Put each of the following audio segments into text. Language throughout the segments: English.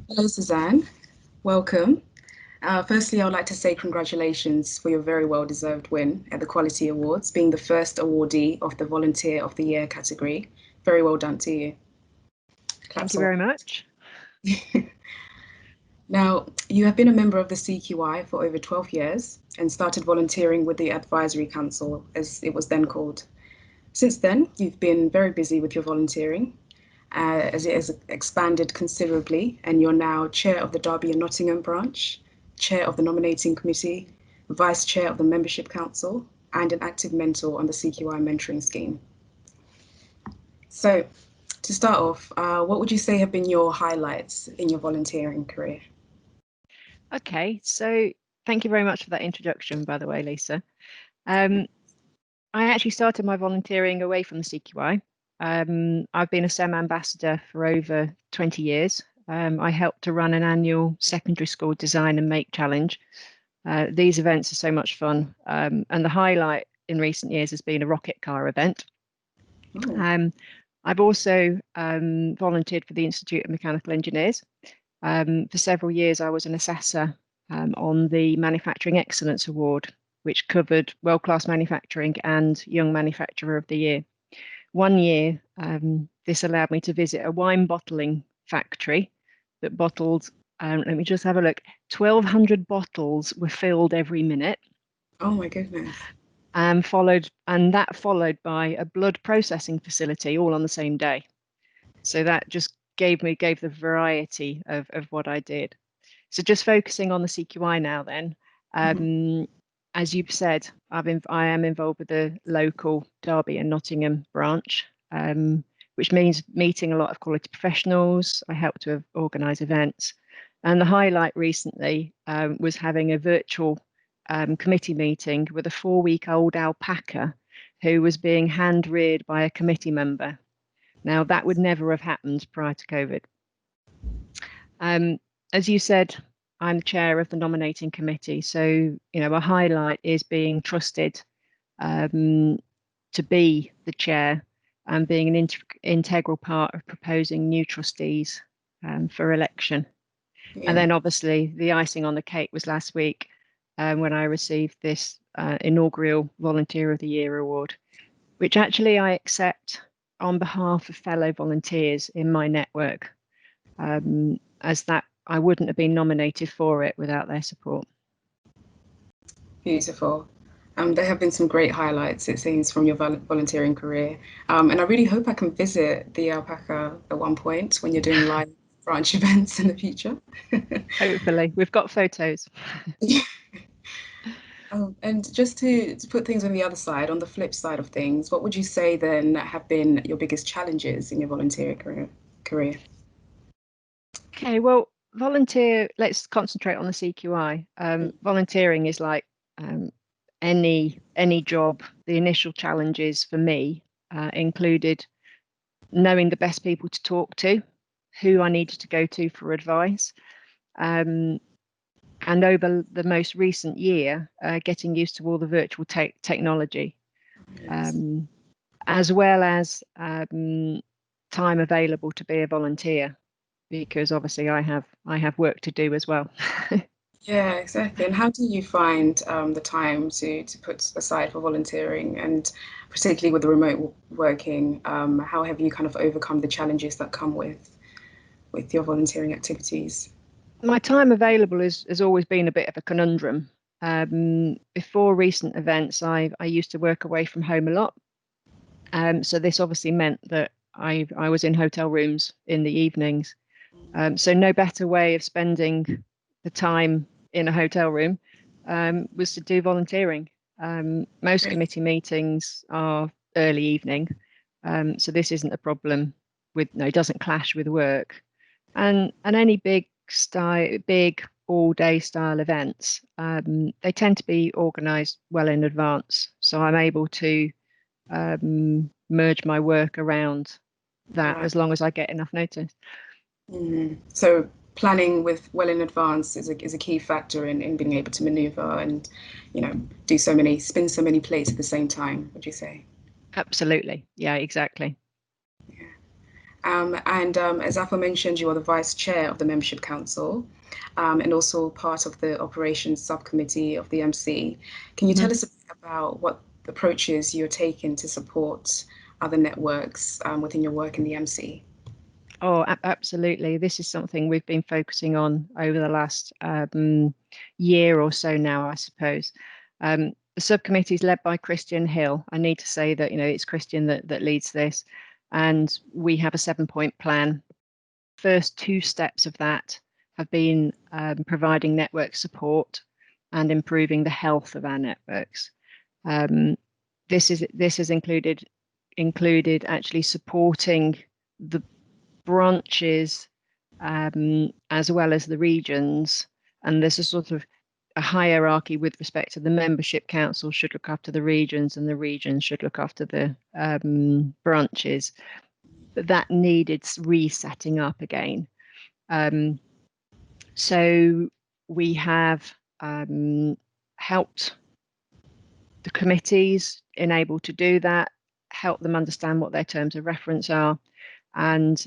Hello, Suzanne. Welcome. Firstly, I would like to say congratulations for your very well-deserved win at the Quality Awards, being the first awardee of the Volunteer of the Year category. Very well done to you. Thank you very much. Now, you have been a member of the CQI for over 12 years and started volunteering with the Advisory Council, as it was then called. Since then, you've been very busy with your volunteering, as it has expanded considerably, and you're now chair of the Derby and Nottingham branch, chair of the nominating committee, vice chair of the membership council, and an active mentor on the CQI mentoring scheme. So, to start off, what would you say have been your highlights in your volunteering career? Okay, so thank you very much for that introduction, by the way, Lisa. I actually started my volunteering away from the CQI. I've been a SEM ambassador for over 20 years. I helped to run an annual secondary school design and make challenge. These events are so much fun. And the highlight in recent years has been a rocket car event. I've also volunteered for the Institute of Mechanical Engineers. For several years, I was an assessor on the Manufacturing Excellence Award, which covered world-class manufacturing and Young Manufacturer of the Year. One year, this allowed me to visit a wine bottling factory that bottled, let me just have a look, 1,200 bottles were filled every minute. Oh my goodness. Followed by a blood processing facility all on the same day. So that just gave the variety of what I did. So just focusing on the CQI now then, as you've said, I am involved with the local Derby and Nottingham branch, which means meeting a lot of quality professionals. I help to organise events. And the highlight recently was having a virtual committee meeting with a 4-week-old alpaca who was being hand-reared by a committee member. Now, that would never have happened prior to COVID. As you said, I'm chair of the nominating committee. So, a highlight is being trusted to be the chair and being an integral part of proposing new trustees for election. Yeah. And then obviously the icing on the cake was last week when I received this inaugural Volunteer of the Year award, which actually I accept on behalf of fellow volunteers in my network, as that I wouldn't have been nominated for it without their support. Beautiful. There have been some great highlights, it seems, from your volunteering career. And I really hope I can visit the alpaca at one point when you're doing live branch events in the future. Hopefully. We've got photos. And just to put things on the other side, on the flip side of things, what would you say then have been your biggest challenges in your volunteering career? Okay, well, let's concentrate on the CQI. Volunteering is like any job. The initial challenges for me included knowing the best people to talk to, who I needed to go to for advice, and over the most recent year, getting used to all the virtual technology, yes. As well as time available to be a volunteer, because obviously I have work to do as well. Yeah, exactly. And how do you find the time to put aside for volunteering, and particularly with the remote working? How have you kind of overcome the challenges that come with your volunteering activities? My time available has always been a bit of a conundrum. Before recent events, I used to work away from home a lot. So this obviously meant that I was in hotel rooms in the evenings. So no better way of spending the time in a hotel room was to do volunteering. Most committee meetings are early evening, so this isn't a problem. It doesn't clash with work, and any big all-day style events, they tend to be organised well in advance, so I'm able to merge my work around that as long as I get enough notice. So planning well in advance is a key factor in being able to maneuver and spin so many plates at the same time, would you say? Absolutely. Yeah, exactly. Yeah. As aforementioned, you are the vice chair of the membership council, and also part of the operations subcommittee of the MC. Can you tell us a bit about what approaches you're taking to support other networks within your work in the MC? Oh, absolutely. This is something we've been focusing on over the last year or so now, I suppose. The subcommittee is led by Suzanne Hill. I need to say that, it's Christian that leads this, and we have a 7-point plan. First 2 steps of that have been providing network support and improving the health of our networks. This has included actually supporting the branches as well as the regions, and there's a sort of a hierarchy with respect to the membership council should look after the regions and the regions should look after the branches, but that needed resetting up again. So we have helped the committees enable to do that, help them understand what their terms of reference are, and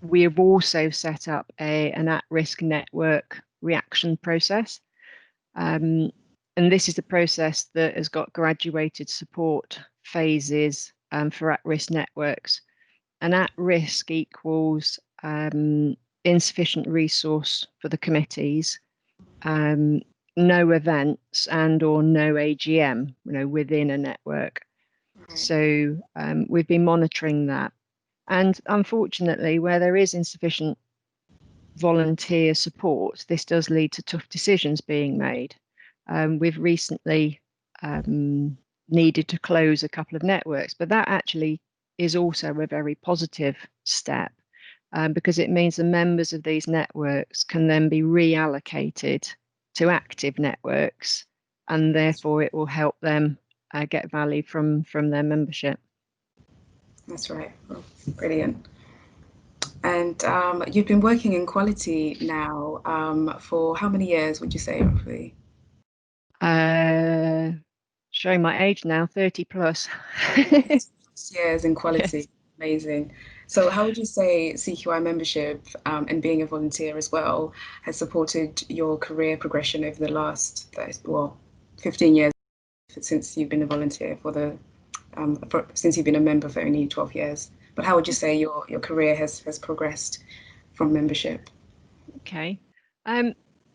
we have also set up an at-risk network reaction process. And this is a process that has got graduated support phases for at-risk networks. And at-risk equals insufficient resource for the committees, no events and or no AGM, within a network. Right. So we've been monitoring that. And unfortunately, where there is insufficient volunteer support, this does lead to tough decisions being made. We've recently needed to close a couple of networks, but that actually is also a very positive step because it means the members of these networks can then be reallocated to active networks, and therefore it will help them get value from their membership. That's right. Oh, brilliant. And you've been working in quality now for how many years, would you say, roughly? Showing my age now, 30 plus. Years in quality. Yes. Amazing. So how would you say CQI membership and being a volunteer as well has supported your career progression over the last, 15 years since you've been a volunteer since you've been a member for only 12 years? But how would you say your career has progressed from membership? Okay.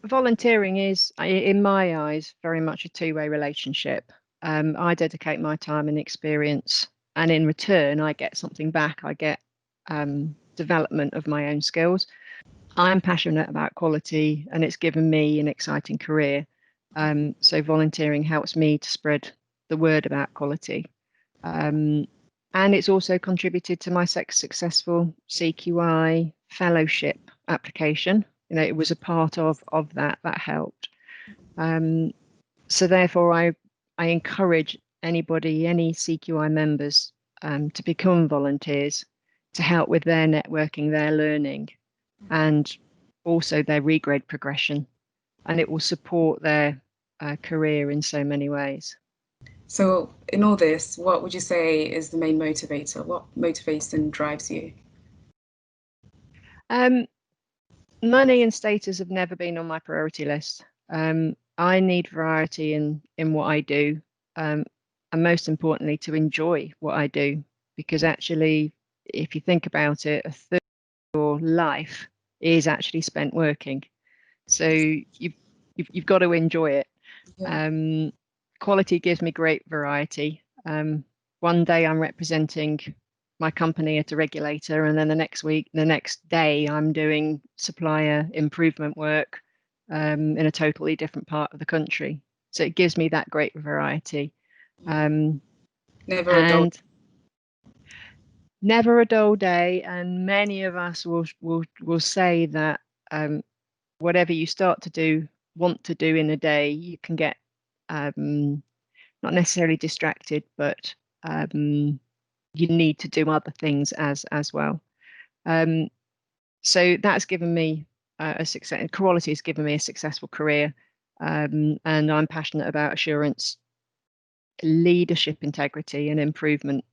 Volunteering is, in my eyes, very much a two-way relationship. I dedicate my time and experience, and in return, I get something back. I get development of my own skills. I'm passionate about quality, and it's given me an exciting career. So volunteering helps me to spread the word about quality. And it's also contributed to my successful CQI fellowship application. It was a part of that helped. So therefore, I encourage anybody, any CQI members, to become volunteers to help with their networking, their learning, and also their regrade progression. And it will support their career in so many ways. So in all this, what would you say is the main motivator? What motivates and drives you? Money and status have never been on my priority list. I need variety in what I do, and most importantly, to enjoy what I do. Because actually, if you think about it, a third of your life is actually spent working. So you've got to enjoy it. Yeah. Quality gives me great variety. One day I'm representing my company at a regulator, and then the next day I'm doing supplier improvement work in a totally different part of the country. So it gives me that great variety. Never a dull day, and many of us will say that whatever you want to do in a day, you can get not necessarily distracted, but you need to do other things as well. So that's given me a success. Quality has given me a successful career, and I'm passionate about assurance, leadership, integrity, and improvement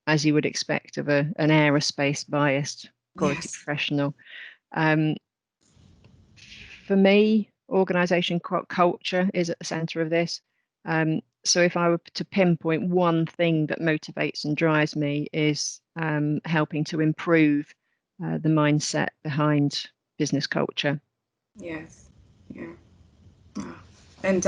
as you would expect of an aerospace biased quality Yes. professional. For me, organization culture is at the center of this. So if I were to pinpoint one thing that motivates and drives me is helping to improve the mindset behind business culture. Yes. Yeah. And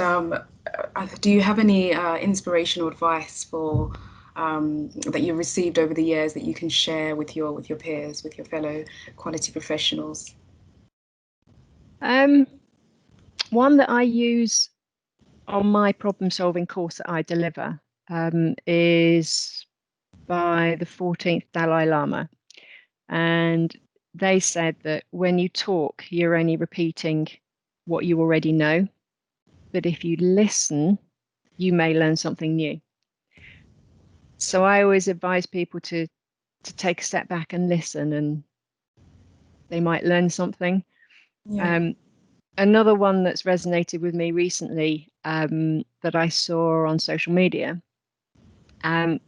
do you have any inspirational advice for that you received over the years that you can share with your peers, with your fellow quality professionals? Um, One that I use on my problem solving course that I deliver is by the 14th Dalai Lama. And they said that when you talk, you're only repeating what you already know. But if you listen, you may learn something new. So I always advise people to take a step back and listen, and they might learn something. Yeah. Um, Another one that's resonated with me recently that I saw on social media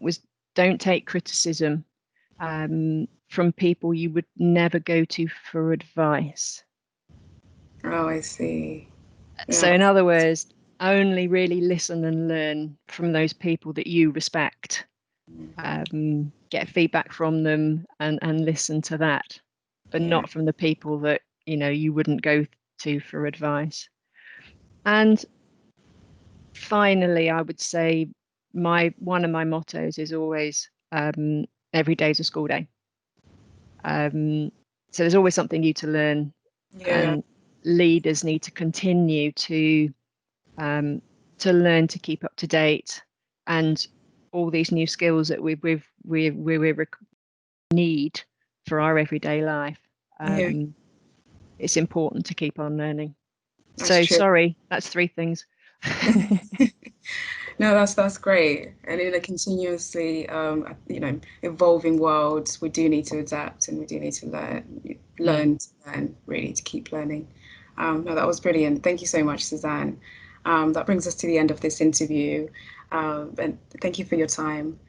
was don't take criticism from people you would never go to for advice. Oh, I see. Yeah. So, in other words, only really listen and learn from those people that you respect. Get feedback from them and listen to that, but Yeah. not from the people that you wouldn't go to for advice. And finally, I would say my one of my mottos is always every day is a school day. So there's always something new to learn, Yeah. and leaders need to continue um, to learn to keep up to date, and all these new skills that we need for our everyday life. Yeah. It's important to keep on learning. That's So true. sorry, that's three things. No, that's great. And in a continuously, evolving world, we do need to adapt and we do need to Mm. learn really to keep learning. No, that was brilliant. Thank you so much, Suzanne. That brings us to the end of this interview. And thank you for your time.